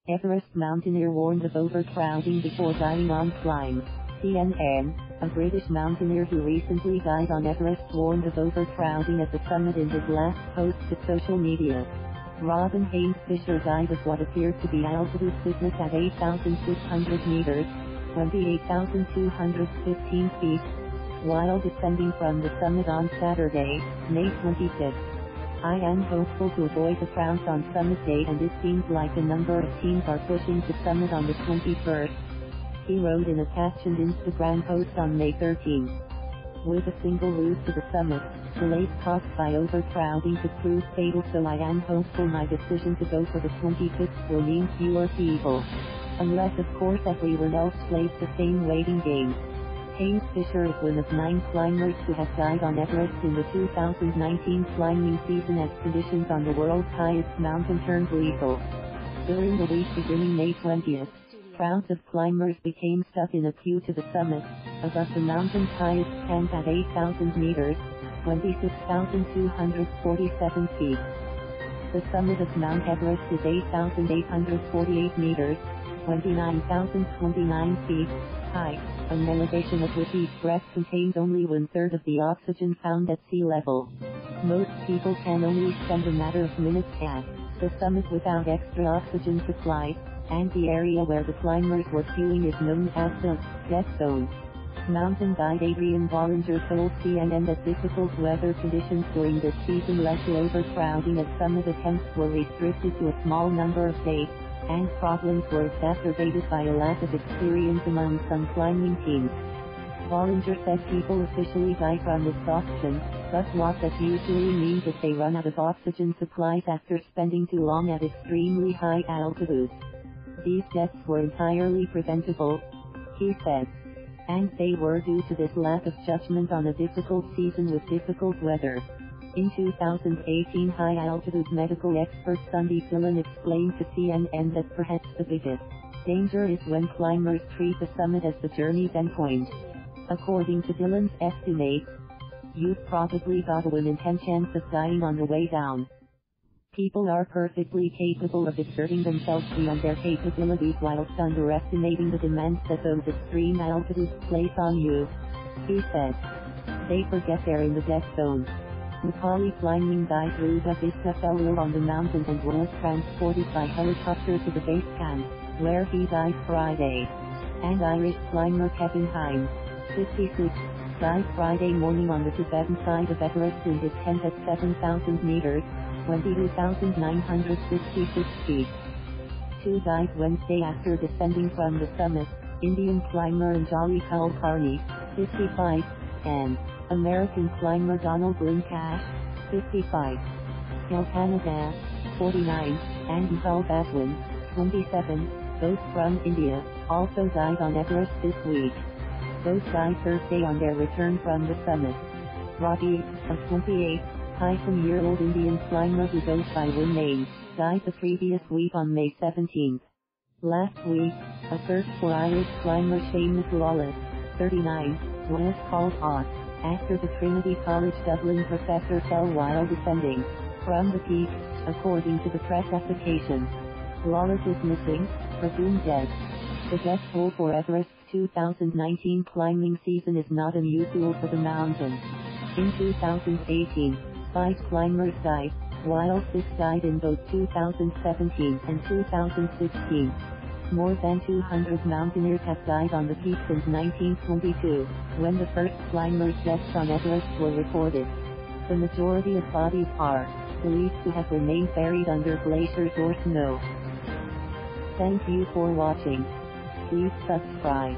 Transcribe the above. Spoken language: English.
Everest mountaineer warned of overcrowding before dying on climb. CNN, a British mountaineer who recently died on Everest warned of overcrowding at the summit in his last post to social media. Robin Haynes Fisher died of what appeared to be altitude sickness at 8,600 meters, 28,215 feet, while descending from the summit on Saturday, May 26. I am hopeful to avoid the crowds on summit day, and it seems like a number of teams are pushing to summit on the 21st. He wrote in a captioned Instagram post on May 13. With a single route to the summit, delays caused by overcrowding could prove fatal, so I am hopeful my decision to go for the 25th will mean fewer people. Unless of course everyone else plays the same waiting game. Haynes Fisher is one of 9 climbers who have died on Everest in the 2019 climbing season as conditions on the world's highest mountain turned lethal. During the week beginning May 20th, crowds of climbers became stuck in a queue to the summit, above the mountain's highest camp at 8,000 meters, 26,247 feet. The summit of Mount Everest is 8,848 meters, 29,029 feet, high, an elevation at which each breath contains only 1/3 of the oxygen found at sea level. Most people can only spend a matter of minutes at the summit without extra oxygen supplies, and the area where the climbers were queuing is known as the death zone. Mountain guide Adrian Bollinger told CNN that difficult weather conditions during this season led to overcrowding as summit attempts were restricted to a small number of days, and problems were exacerbated by a lack of experience among some climbing teams. Bollinger said people officially die from exhaustion, but what that usually means is they run out of oxygen supplies after spending too long at extremely high altitudes. These deaths were entirely preventable, he said. And they were due to this lack of judgment on a difficult season with difficult weather. In 2018, high-altitude medical expert Sunday Dillon explained to CNN that perhaps the biggest danger is when climbers treat the summit as the journey's endpoint. According to Dillon's estimates, you've probably got a 1 in 10 chance of dying on the way down. People are perfectly capable of exerting themselves beyond their capabilities whilst underestimating the demands that those extreme altitudes place on you, he said. They forget they're in the death zone. Nepali climbing guide Ruba Vista fell ill on the mountain and was transported by helicopter to the base camp, where he died Friday. And Irish climber Kevin Haynes, 56, died Friday morning on the Tibetan side of Everest in his tent at 7,000 meters, 22,966 feet. 2 died Wednesday after descending from the summit, Indian climber Anjali Kulkarni, 55, and American climber Donald Cash, 55. Canada, 49, and Nicole Baswin, 27, both from India, also died on Everest this week. Both died Thursday on their return from the summit. Ravi, a 28-year-old Indian climber who goes by one name, died the previous week on May 17. Last week, a search for Irish climber Seamus Lawless, 39, was called off after the Trinity College Dublin professor fell while descending from the peak, according to the press application. Lawless is missing, presumed dead. The death toll for Everest's 2019 climbing season is not unusual for the mountain. In 2018, 5 climbers died, while 6 died in both 2017 and 2016. More than 200 mountaineers have died on the peak since 1922, when the first climbers' deaths on Everest were recorded. The majority of bodies are believed to have remained buried under glaciers or snow. Thank you for watching. Please subscribe.